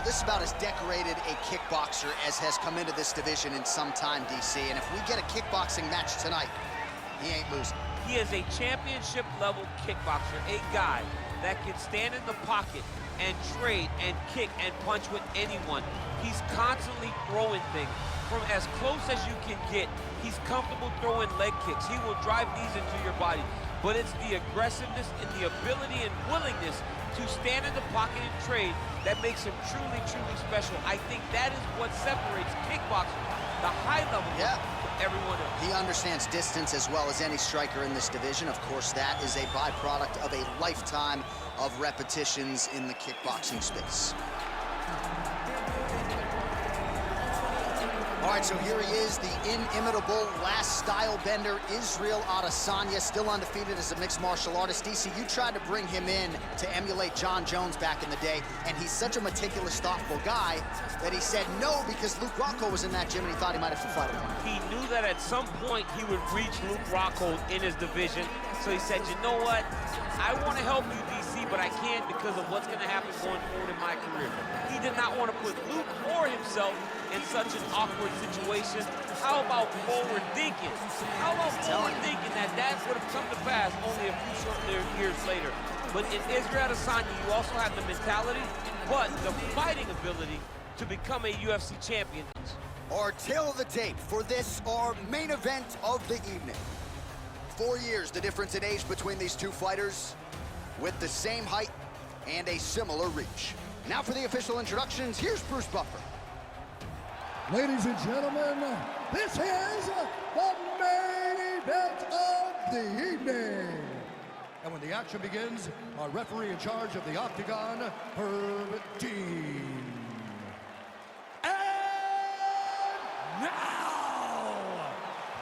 this is about as decorated a kickboxer as has come into this division in some time, DC. And if we get a kickboxing match tonight, he ain't losing. He is a championship-level kickboxer, a guy that can stand in the pocket and trade and kick and punch with anyone. He's constantly throwing things from as close as you can get. He's comfortable throwing leg kicks. He will drive these into your body. But it's the aggressiveness and the ability and willingness to stand in the pocket and trade that makes him truly, truly special. I think that is what separates kickboxers, the high level, from everyone else. He understands distance as well as any striker in this division. Of course, that is a byproduct of a lifetime of repetitions in the kickboxing space. All right, so here he is, the inimitable last style bender, Israel Adesanya, still undefeated as a mixed martial artist. DC, you tried to bring him in to emulate John Jones back in the day, and he's such a meticulous, thoughtful guy that he said no because Luke Rockhold was in that gym and he thought he might have to fight him. He knew that at some point he would reach Luke Rockhold in his division, so he said, you know what, I want to help you, DC, but I can't because of what's going to happen going forward in my career. He did not want to put Luke or himself in such an awkward situation. How about forward thinking? How about forward thinking that would have come to pass only a few short years later? But in Israel Adesanya, you also have the mentality, but the fighting ability to become a UFC champion. Our tail of the tape for this, our main event of the evening. 4 years, the difference in age between these two fighters, with the same height and a similar reach. Now for the official introductions, here's Bruce Buffer. Ladies and gentlemen, this is the main event of the evening. And when the action begins, our referee in charge of the Octagon, Herb Dean. And now,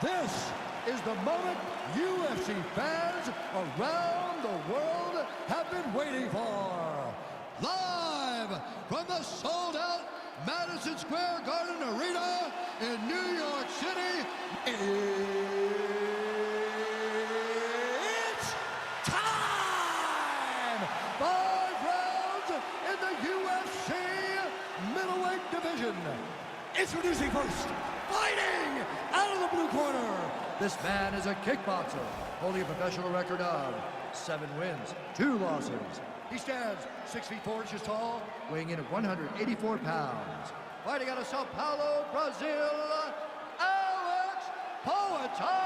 this is the moment UFC fans around the world have been waiting for. Live from the sold-out Madison Square Garden Arena in New York City, it's time! 5 rounds in the UFC middleweight division. Introducing first, fighting out of the blue corner. This man is a kickboxer, holding a professional record of 7 wins, 2 losses. He stands 6 feet 4 inches tall, weighing in at 184 pounds. Fighting out of Sao Paulo, Brazil, Alex Pereyra!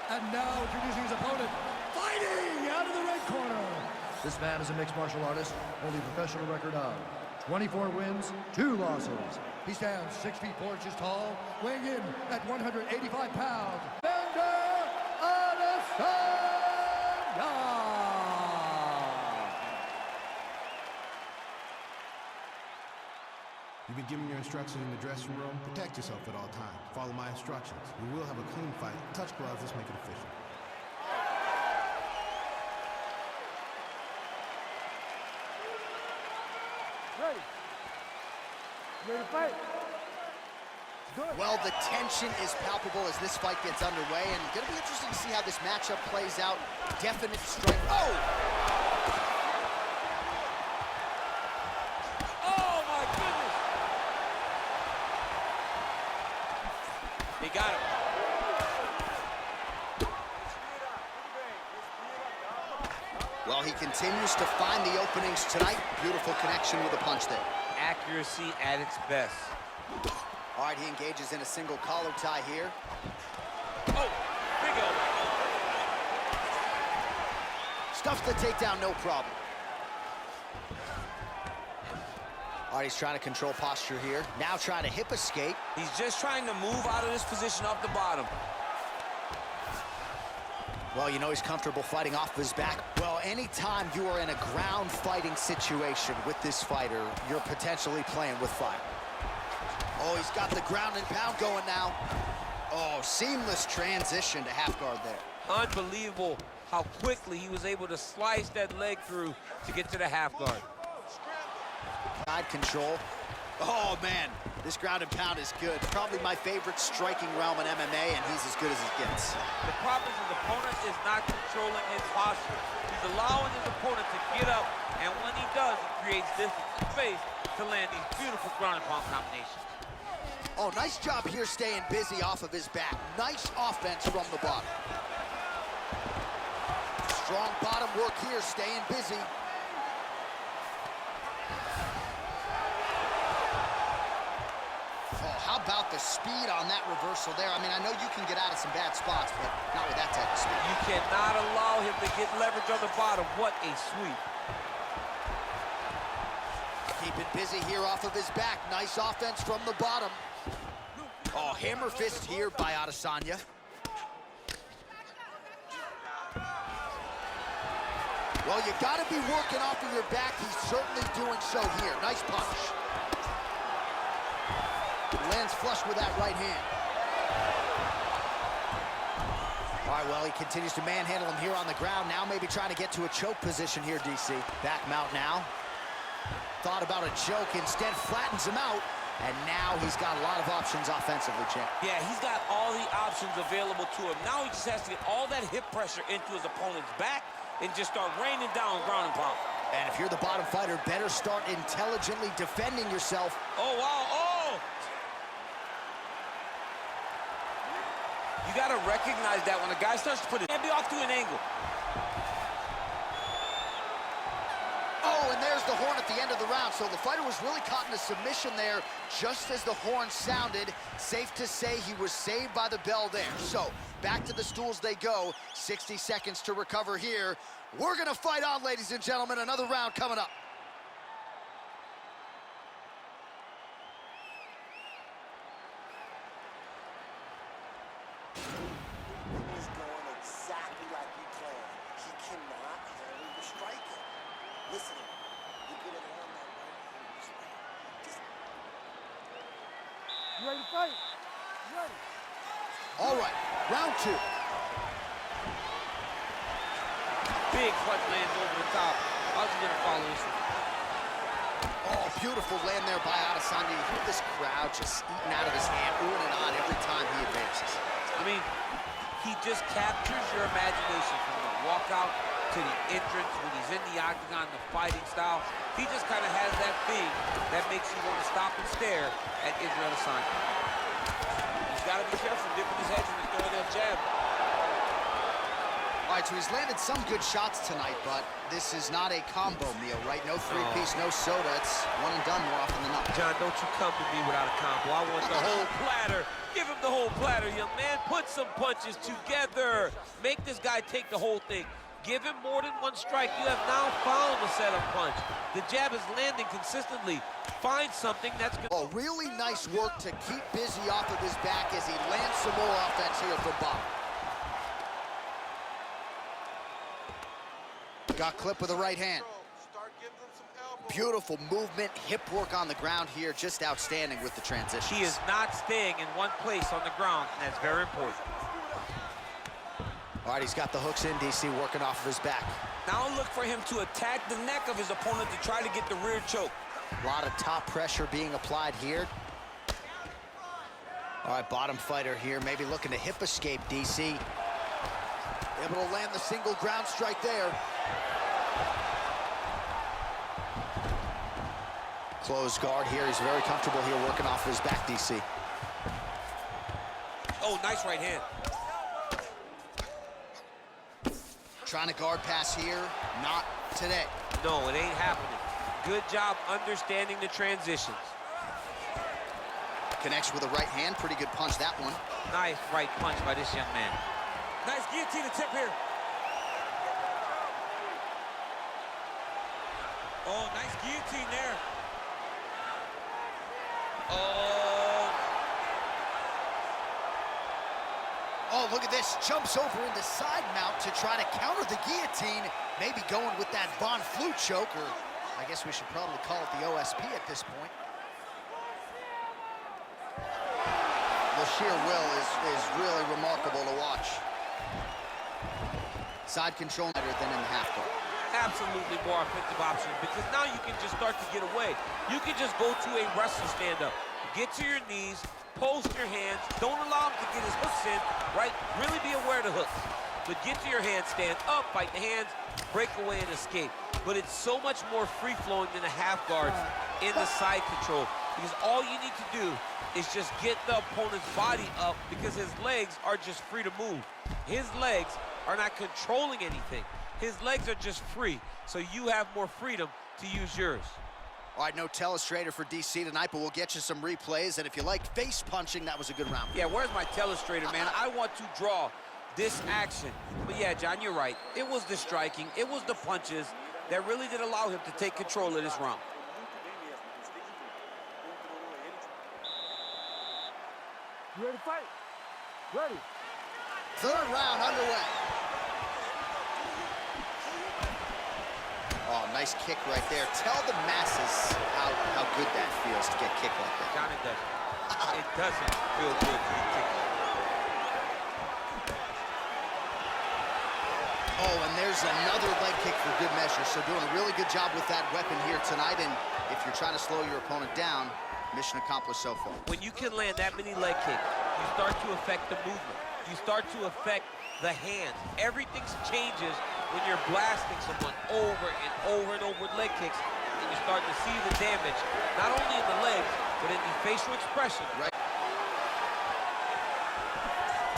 And now introducing his opponent, fighting out of the red corner. This man is a mixed martial artist, holding a professional record of 24 wins, 2 losses. He stands 6 feet 4 inches tall, weighing in at 185 pounds. You've been given your instructions in the dressing room. Protect yourself at all times. Follow my instructions. We will have a clean fight. Touch gloves, let's make it official. Ready? Ready to fight? Well, the tension is palpable as this fight gets underway, and gonna be interesting to see how this matchup plays out. Definite strike. Oh! Oh, my goodness! He got him. Well, he continues to find the openings tonight. Beautiful connection with a punch there. Accuracy at its best. All right, he engages in a single collar tie here. Oh, big elbow. Stuffs the takedown, no problem. All right, he's trying to control posture here. Now trying to hip escape. He's just trying to move out of this position off the bottom. Well, you know he's comfortable fighting off his back. Well, anytime you are in a ground fighting situation with this fighter, you're potentially playing with fire. Oh, he's got the ground and pound going now. Oh, seamless transition to half guard there. Unbelievable how quickly he was able to slice that leg through to get to the half guard. Side control. Oh, man. This ground and pound is good. Probably my favorite striking realm in MMA, and he's as good as it gets. The problem is his opponent is not controlling his posture. He's allowing his opponent to get up, and when he does, he creates distance and space to land these beautiful ground and pound combinations. Oh, nice job here staying busy off of his back. Nice offense from the bottom. Strong bottom work here, staying busy. Oh, how about the speed on that reversal there? I mean, I know you can get out of some bad spots, but not with that type of speed. You cannot allow him to get leverage on the bottom. What a sweep. Keeping busy here off of his back. Nice offense from the bottom. Oh, hammer fist here by Adesanya. Well, you got to be working off of your back. He's certainly doing so here. Nice punch. Lands flush with that right hand. All right, well, he continues to manhandle him here on the ground. Now maybe trying to get to a choke position here, DC. Back mount now. Thought about a choke, instead flattens him out. And now he's got a lot of options offensively, champ. Yeah, he's got all the options available to him. Now he just has to get all that hip pressure into his opponent's back and just start raining down ground and pound. And if you're the bottom fighter, better start intelligently defending yourself. Oh, wow, oh! You gotta recognize that when a guy starts to put it, can't be off to an angle. Oh, and there's the horn at the end of the round. So the fighter was really caught in a submission there just as the horn sounded. Safe to say he was saved by the bell there. So back to the stools they go. 60 seconds to recover here. We're gonna fight on, ladies and gentlemen. Another round coming up. He's going exactly like you planned. He cannot handle the striking. Listen, you're gonna land that right hand this way. Just... You ready to fight? You ready? All right, round two. Big punch lands over the top. How's he gonna follow this one? Oh, beautiful land there by Adesanya. You hear this crowd just eating out of his hand, oohing and on every time he advances. I mean, he just captures your imagination from the walkout to the entrance when he's in the octagon, the fighting style. He just kind of has that thing that makes you want to stop and stare at Israel Adesanya. He's got to be careful dipping his head when he's throwing that jab. All right, so he's landed some good shots tonight, but this is not a combo meal, right? No three-piece, no soda. It's one and done more often than not. John, don't you come to me without a combo. I want the whole platter. Give him the whole platter, young man. Put some punches together. Make this guy take the whole thing. Give him more than one strike. You have now found the setup punch. The jab is landing consistently. Find something that's good. Oh, really nice work to keep busy off of his back as he lands some more offense here from Bob. Got clipped with the right hand. Beautiful movement, hip work on the ground here, just outstanding with the transition. He is not staying in one place on the ground, and that's very important. All right, he's got the hooks in, DC, working off of his back. Now look for him to attack the neck of his opponent to try to get the rear choke. A lot of top pressure being applied here. All right, bottom fighter here, maybe looking to hip escape, DC. Able to land the single ground strike there. Closed guard here. He's very comfortable here working off of his back, DC. Oh, nice right hand. Trying to guard pass here. Not today. No, it ain't happening. Good job understanding the transitions. Connects with a right hand. Pretty good punch, that one. Nice right punch by this young man. Nice guillotine attempt here. Oh, nice guillotine there. Oh, look at this. Jumps over into side mount to try to counter the guillotine. Maybe going with that Von Flue choke, or I guess we should probably call it the OSP at this point. The sheer will is really remarkable to watch. Side control better than in the half guard. Absolutely more offensive options, because now you can just start to get away. You can just go to a wrestler stand-up, get to your knees, post your hands, don't allow him to get his hooks in, right? Really be aware of the hooks. But get to your hands, stand up, fight the hands, break away and escape. But it's so much more free-flowing than the half guards in the side control, because all you need to do is just get the opponent's body up, because his legs are just free to move. His legs are not controlling anything. His legs are just free, so you have more freedom to use yours. All right, no telestrator for DC tonight, but we'll get you some replays. And if you like face punching, that was a good round. Yeah, where's my telestrator, man? I want to draw this action. But yeah, John, you're right. It was the striking, it was the punches that really did allow him to take control of this round. You ready to fight? Ready. Third round underway. Oh, nice kick right there. Tell the masses how good that feels to get kicked like that. John, it doesn't. It doesn't feel good to get kicked. Oh, and there's another leg kick for good measure. So doing a really good job with that weapon here tonight. And if you're trying to slow your opponent down, mission accomplished so far. When you can land that many leg kicks, you start to affect the movement. You start to affect the hands. Everything changes when you're blasting someone over and over and over with leg kicks, and you start to see the damage, not only in the legs, but in the facial expression. Right.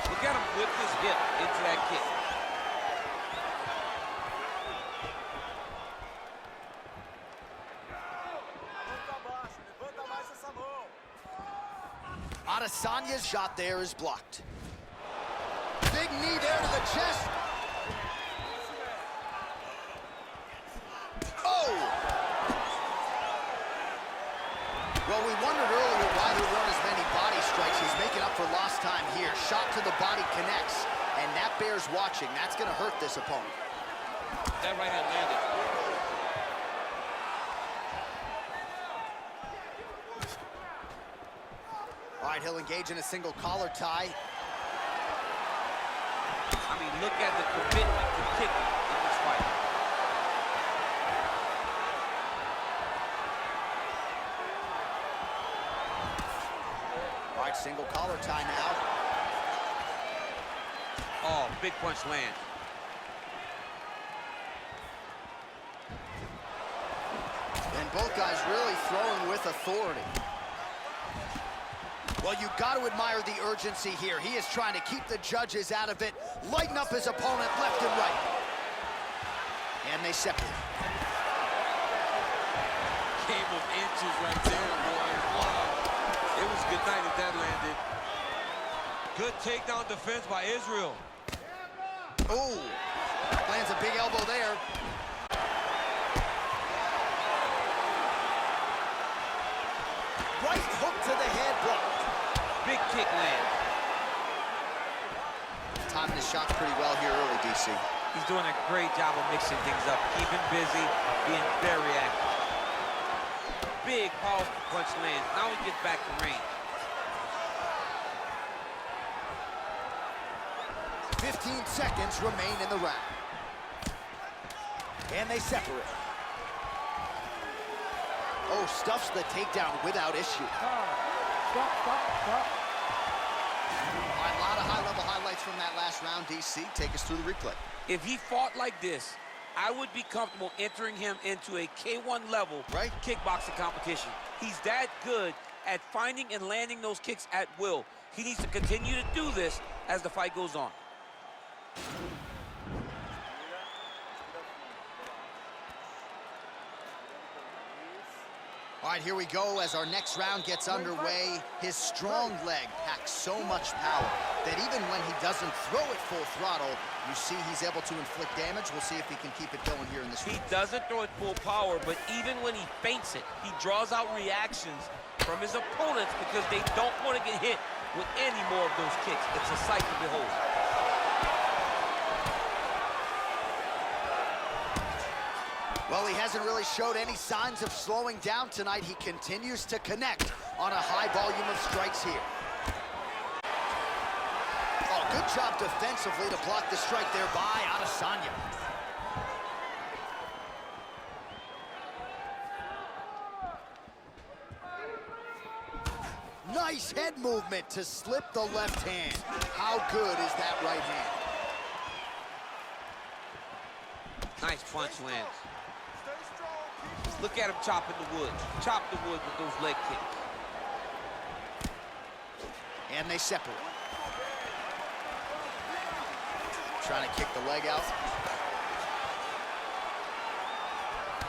Look at him whip his hip into that kick. Adesanya's shot there is blocked. Big knee there to the chest. Oh! Well, we wondered earlier why there weren't as many body strikes. He's making up for lost time here. Shot to the body connects, and that bears watching. That's going to hurt this opponent. That right hand landed. All right, he'll engage in a single collar tie. I mean, look at the commitment to kicking in this fight. All right, single collar tie now. Oh, big punch land. And both guys really throwing with authority. Well, you got to admire the urgency here. He is trying to keep the judges out of it, lighten up his opponent left and right. And they separate. Game of inches right there, boys. Wow. It was good night if that landed. Good takedown defense by Israel. Oh, lands a big elbow there. Right hook to the head block. Big kick land. Timing his shots pretty well here early, DC. He's doing a great job of mixing things up, keeping busy, being very active. Big, powerful punch lands. Now he gets back to range. 15 seconds remain in the round. And they separate. Oh, stuffs the takedown without issue. Stop. All right, a lot of high-level highlights from that last round, DC. Take us through the replay. If he fought like this, I would be comfortable entering him into a K1 level kickboxing competition. He's that good at finding and landing those kicks at will. He needs to continue to do this as the fight goes on. All right, here we go as our next round gets underway. His strong leg packs so much power that even when he doesn't throw it full throttle, you see he's able to inflict damage. We'll see if he can keep it going here in this round. He doesn't throw it full power, but even when he feints it, he draws out reactions from his opponents because they don't want to get hit with any more of those kicks. It's a sight to behold. Well, he hasn't really showed any signs of slowing down tonight. He continues to connect on a high volume of strikes here. Oh, good job defensively to block the strike there by Adesanya. Nice head movement to slip the left hand. How good is that right hand? Nice punch lands. Look at him chopping the wood. Chop the wood with those leg kicks. And they separate. Trying to kick the leg out.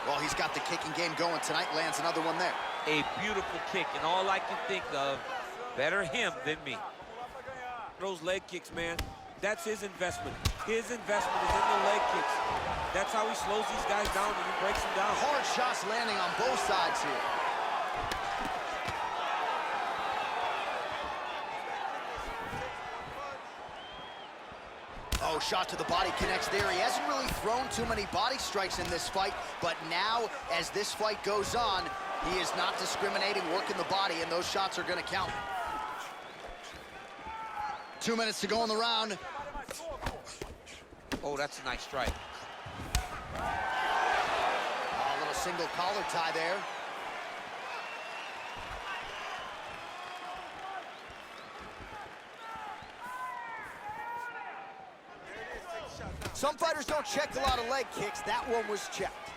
Well, he's got the kicking game going tonight. Lands another one there. A beautiful kick, and all I can think of, better him than me. Those leg kicks, man, that's his investment. His investment is in the leg kicks. That's how he slows these guys down and he breaks them down. Hard shots landing on both sides here. Oh, shot to the body connects there. He hasn't really thrown too many body strikes in this fight, but now, as this fight goes on, he is not discriminating, working the body, and those shots are going to count. 2 minutes to go in the round. Oh, that's a nice strike. Oh, a little single collar tie there. Some fighters don't check a lot of leg kicks. That one was checked.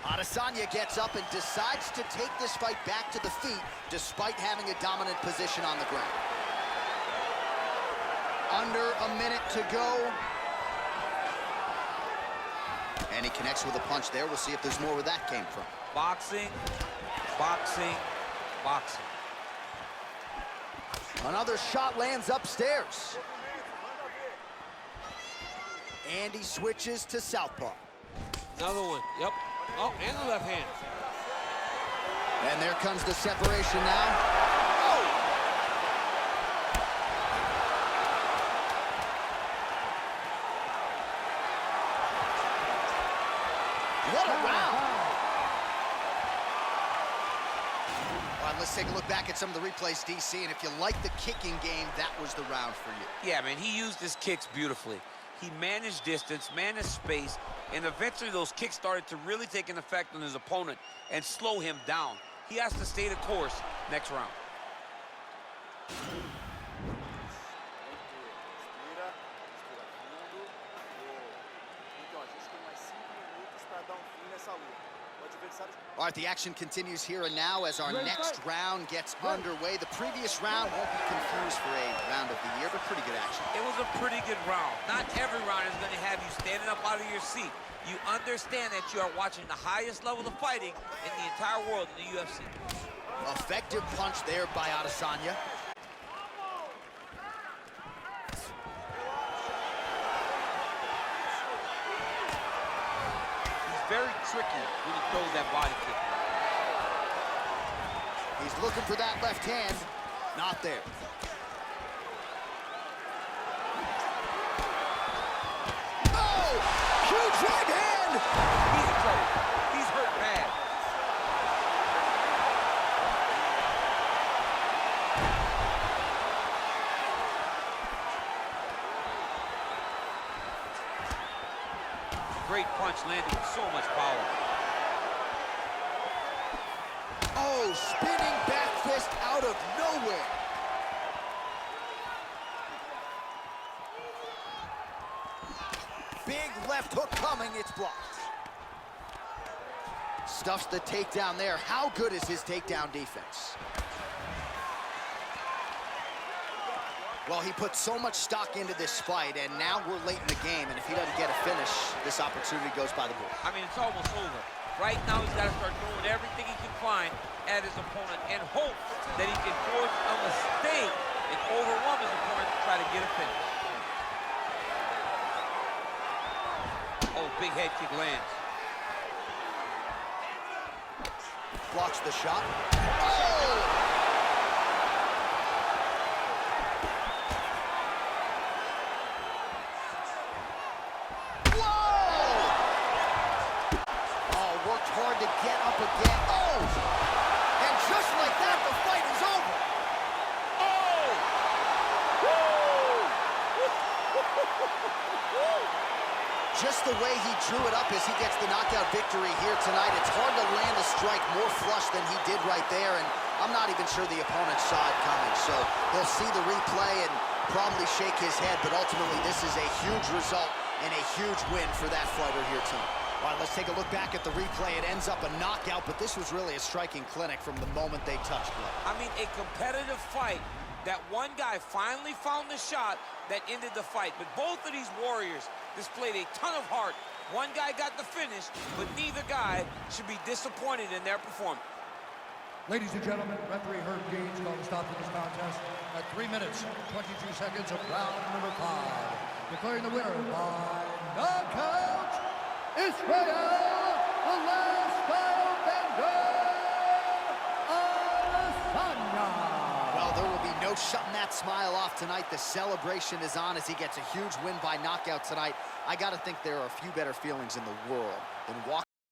Adesanya gets up and decides to take this fight back to the feet despite having a dominant position on the ground. Under a minute to go. And he connects with a punch there. We'll see if there's more where that came from. Boxing, boxing, boxing. Another shot lands upstairs. And he switches to southpaw. Another one, yep. Oh, and the left hand. And there comes the separation now. Oh! What a round! All right, let's take a look back at some of the replays, DC, and if you like the kicking game, that was the round for you. Yeah, man, he used his kicks beautifully. He managed distance, managed space, and eventually those kicks started to really take an effect on his opponent and slow him down. He has to stay the course next round. All right, the action continues here and now as our next round gets underway. The previous round won't be confused for a round of the year, but pretty good action. It was a pretty good round. Not every round is going to have you standing up out of your seat. You understand that you are watching the highest level of fighting in the entire world in the UFC. Effective punch there by Adesanya. Very tricky when he throws that body kick. He's looking for that left hand. Not there. Oh! Huge right hand! He's in trouble. He's hurt bad. Great punch landing with so much power. Oh, spinning back fist out of nowhere. Big left hook coming, it's blocked. Stuffs the takedown there. How good is his takedown defense? Well, he put so much stock into this fight, and now we're late in the game, and if he doesn't get a finish, this opportunity goes by the board. I mean, it's almost over. Right now, he's got to start throwing everything he can find at his opponent and hope that he can force a mistake and overwhelm his opponent to try to get a finish. Oh, big head kick lands. Blocks the shot. Oh! Hard to get up again. Oh! And just like that, the fight is over. Oh! Just the way he drew it up as he gets the knockout victory here tonight. It's hard to land a strike more flush than he did right there, and I'm not even sure the opponent saw it coming. So he'll see the replay and probably shake his head, but ultimately this is a huge result and a huge win for that fighter here tonight. All right, let's take a look back at the replay. It ends up a knockout, but this was really a striking clinic from the moment they touched blood. I mean, a competitive fight. That one guy finally found the shot that ended the fight. But both of these warriors displayed a ton of heart. One guy got the finish, but neither guy should be disappointed in their performance. Ladies and gentlemen, referee Herb Dean is going to stop this contest at 3 minutes, 22 seconds of round number 5. Declaring the winner by knockout, Исраэль, the last style bender, Adesanya. Well, there will be no shutting that smile off tonight. The celebration is on as he gets a huge win by knockout tonight. I got to think there are a few better feelings in the world than walking